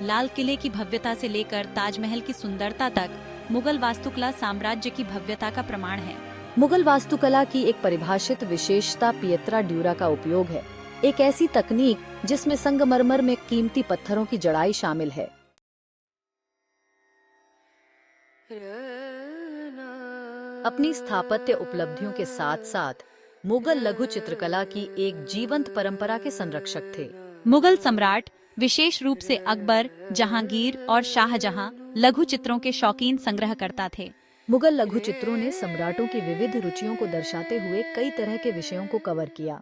लाल किले की भव्यता से लेकर ताजमहल की सुंदरता तक मुगल वास्तुकला साम्राज्य की भव्यता का प्रमाण है। मुगल वास्तुकला की एक परिभाषित विशेषता पिएत्रा ड्यूरा का उपयोग है, एक ऐसी तकनीक जिसमें संगमरमर में कीमती पत्थरों की जड़ाई शामिल है। अपनी स्थापत्य उपलब्धियों के साथ साथ मुगल लघु चित्रकला की एक जीवंत परंपरा के संरक्षक थे। मुगल सम्राट, विशेष रूप से अकबर, जहांगीर और शाहजहां लघु चित्रों के शौकीन संग्रहकर्ता थे। मुगल लघु चित्रों ने सम्राटों की विविध रुचियों को दर्शाते हुए कई तरह के विषयों को कवर किया।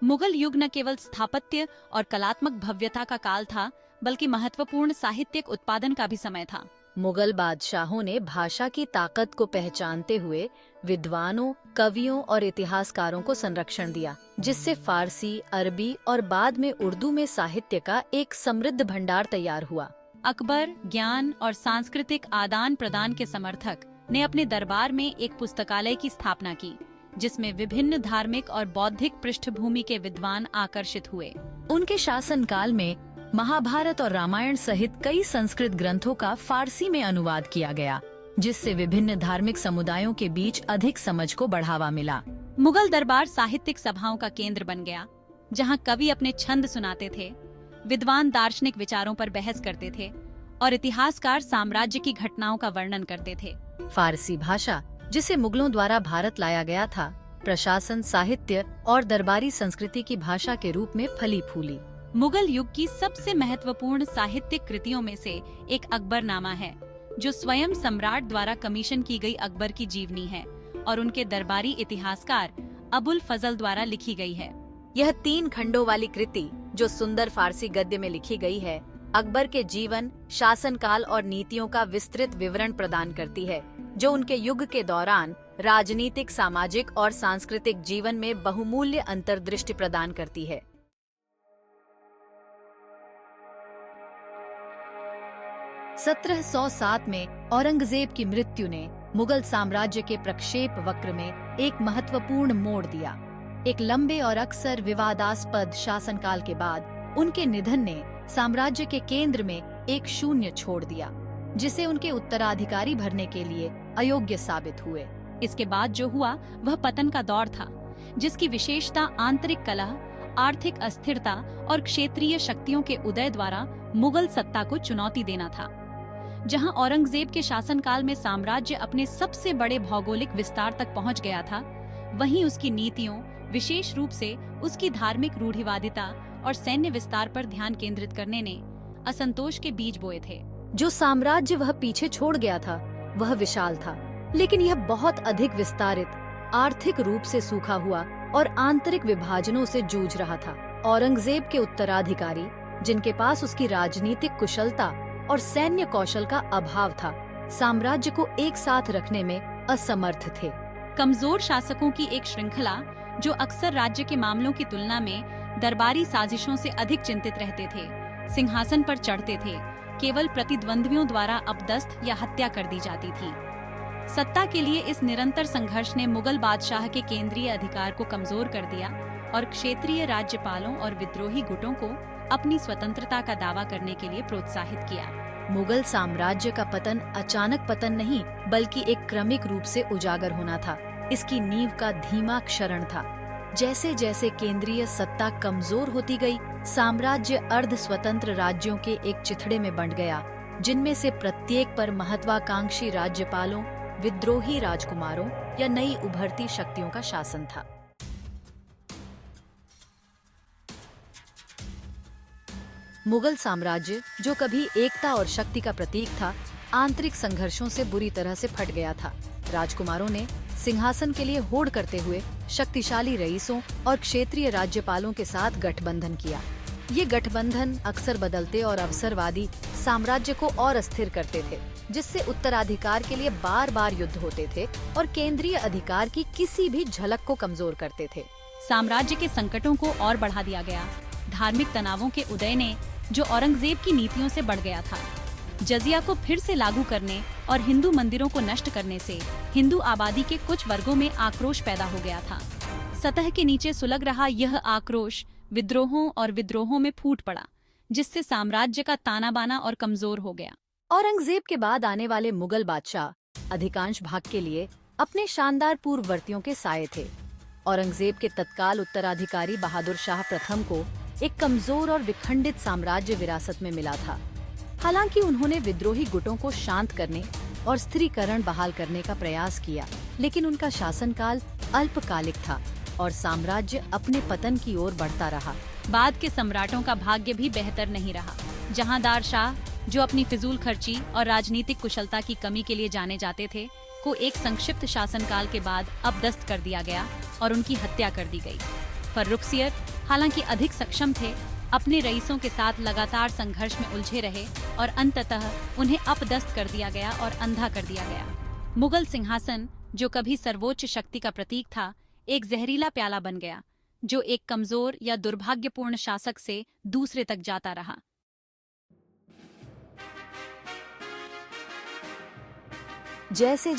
मुगल युग न केवल स्थापत्य और कलात्मक भव्यता का काल था, बल्कि महत्वपूर्ण साहित्यिक उत्पादन का भी समय था। मुगल बादशाहों ने भाषा की ताकत को पहचानते हुए विद्वानों, कवियों और इतिहासकारों को संरक्षण दिया, जिससे फारसी, अरबी और बाद में उर्दू में साहित्य का एक समृद्ध भंडार तैयार हुआ। अकबर ज्ञान और सांस्कृतिक आदान प्रदान के समर्थक ने अपने दरबार में एक पुस्तकालय की स्थापना की, जिसमें विभिन्न धार्मिक और बौद्धिक पृष्ठभूमि के विद्वान आकर्षित हुए। उनके शासनकाल में महाभारत और रामायण सहित कई संस्कृत ग्रंथों का फारसी में अनुवाद किया गया, जिससे विभिन्न धार्मिक समुदायों के बीच अधिक समझ को बढ़ावा मिला। मुगल दरबार साहित्यिक सभाओं का केंद्र बन गया, जहां कवि अपने छंद सुनाते थे, विद्वान दार्शनिक विचारों पर बहस करते थे और इतिहासकार साम्राज्य की घटनाओं का वर्णन करते थे। फारसी भाषा, जिसे मुगलों द्वारा भारत लाया गया था, प्रशासन, साहित्य और दरबारी संस्कृति की भाषा के रूप में फली फूली। मुगल युग की सबसे महत्वपूर्ण साहित्यिक कृतियों में से एक अकबरनामा है, जो स्वयं सम्राट द्वारा कमीशन की गई अकबर की जीवनी है और उनके दरबारी इतिहासकार अबुल फजल द्वारा लिखी गई है। यह 3 खंडों वाली कृति, जो सुंदर फारसी गद्य में लिखी गई है, अकबर के जीवन, शासनकाल और नीतियों का विस्तृत विवरण प्रदान करती है, जो उनके युग के दौरान राजनीतिक, सामाजिक और सांस्कृतिक जीवन में बहुमूल्य अंतर्दृष्टि प्रदान करती है। 1707 में औरंगजेब की मृत्यु ने मुगल साम्राज्य के प्रक्षेप वक्र में एक महत्वपूर्ण मोड़ दिया। एक लंबे और अक्सर विवादास्पद शासनकाल के बाद उनके निधन ने साम्राज्य के केंद्र में एक शून्य छोड़ दिया, जिसे उनके उत्तराधिकारी भरने के लिए अयोग्य साबित हुए। इसके बाद जो हुआ वह पतन का दौर था, जिसकी विशेषता आंतरिक कलह, आर्थिक अस्थिरता और क्षेत्रीय शक्तियों के उदय द्वारा मुगल सत्ता को चुनौती देना था। जहां औरंगजेब के शासनकाल में साम्राज्य अपने सबसे बड़े भौगोलिक विस्तार तक पहुंच गया था, वहीं उसकी नीतियों, विशेष रूप से उसकी धार्मिक रूढ़िवादिता और सैन्य विस्तार पर ध्यान केंद्रित करने ने असंतोष के बीज बोए थे। जो साम्राज्य वह पीछे छोड़ गया था, वह विशाल था, लेकिन यह बहुत अधिक विस्तारित, आर्थिक रूप से सूखा हुआ और आंतरिक विभाजनों से जूझ रहा था। औरंगजेब के उत्तराधिकारी, जिनके पास उसकी राजनीतिक कुशलता और सैन्य कौशल का अभाव था, साम्राज्य को एक साथ रखने में असमर्थ थे। कमजोर शासकों की एक श्रृंखला, जो अक्सर राज्य के मामलों की तुलना में दरबारी साजिशों से अधिक चिंतित रहते थे, सिंहासन पर चढ़ते थे, केवल प्रतिद्वंद्वियों द्वारा अपदस्थ या हत्या कर दी जाती थी। सत्ता के लिए इस निरंतर संघर्ष ने मुगल बादशाह के केंद्रीय अधिकार को कमजोर कर दिया और क्षेत्रीय राज्यपालों और विद्रोही गुटों को अपनी स्वतंत्रता का दावा करने के लिए प्रोत्साहित किया। मुगल साम्राज्य का पतन अचानक पतन नहीं, बल्कि एक क्रमिक रूप से उजागर होना था। इसकी नींव का धीमा क्षरण था। जैसे जैसे केंद्रीय सत्ता कमजोर होती गई, साम्राज्य अर्ध स्वतंत्र राज्यों के एक चिथड़े में बंट गया, जिनमें से प्रत्येक पर महत्वाकांक्षी राज्यपालों, विद्रोही राजकुमारों या नई उभरती शक्तियों का शासन था। मुगल साम्राज्य, जो कभी एकता और शक्ति का प्रतीक था, आंतरिक संघर्षों से बुरी तरह से फट गया था। राजकुमारों ने सिंहासन के लिए होड़ करते हुए शक्तिशाली रईसों और क्षेत्रीय राज्यपालों के साथ गठबंधन किया। ये गठबंधन अक्सर बदलते और अवसरवादी साम्राज्य को और अस्थिर करते थे, जिससे उत्तराधिकार के लिए बार बार युद्ध होते थे और केंद्रीय अधिकार की किसी भी झलक को कमजोर करते थे। साम्राज्य के संकटों को और बढ़ा दिया गया। धार्मिक तनावों के उदय ने, जो औरंगजेब की नीतियों से बढ़ गया था, जजिया को फिर से लागू करने और हिंदू मंदिरों को नष्ट करने से हिंदू आबादी के कुछ वर्गों में आक्रोश पैदा हो गया था। सतह के नीचे सुलग रहा यह आक्रोश विद्रोहों में फूट पड़ा, जिससे साम्राज्य का ताना बाना और कमजोर हो गया। औरंगजेब के बाद आने वाले मुगल बादशाह अधिकांश भाग के लिए अपने शानदार पूर्ववर्तियों के साये थे। औरंगजेब के तत्काल उत्तराधिकारी बहादुर शाह प्रथम को एक कमजोर और विखंडित साम्राज्य विरासत में मिला था। हालांकि उन्होंने विद्रोही गुटों को शांत करने और स्थिरीकरण बहाल करने का प्रयास किया, लेकिन उनका शासनकाल अल्पकालिक था और साम्राज्य अपने पतन की ओर बढ़ता रहा। बाद के सम्राटों का भाग्य भी बेहतर नहीं रहा। जहांदार शाह, जो अपनी फिजूल खर्ची और राजनीतिक कुशलता की कमी के लिए जाने जाते थे, को एक संक्षिप्त शासनकाल के बाद अपदस्थ कर दिया गया और उनकी हत्या कर दी गई। फर्रुखसियर हालांकि अधिक सक्षम थे, अपने रईसों के साथ लगातार संघर्ष में उलझे रहे और अंततः उन्हें अपदस्थ कर दिया गया और अंधा कर दिया गया। मुगल सिंहासन, जो कभी सर्वोच्च शक्ति का प्रतीक था, एक जहरीला प्याला बन गया, जो एक कमजोर या दुर्भाग्यपूर्ण शासक से दूसरे तक जाता रहा। जैसे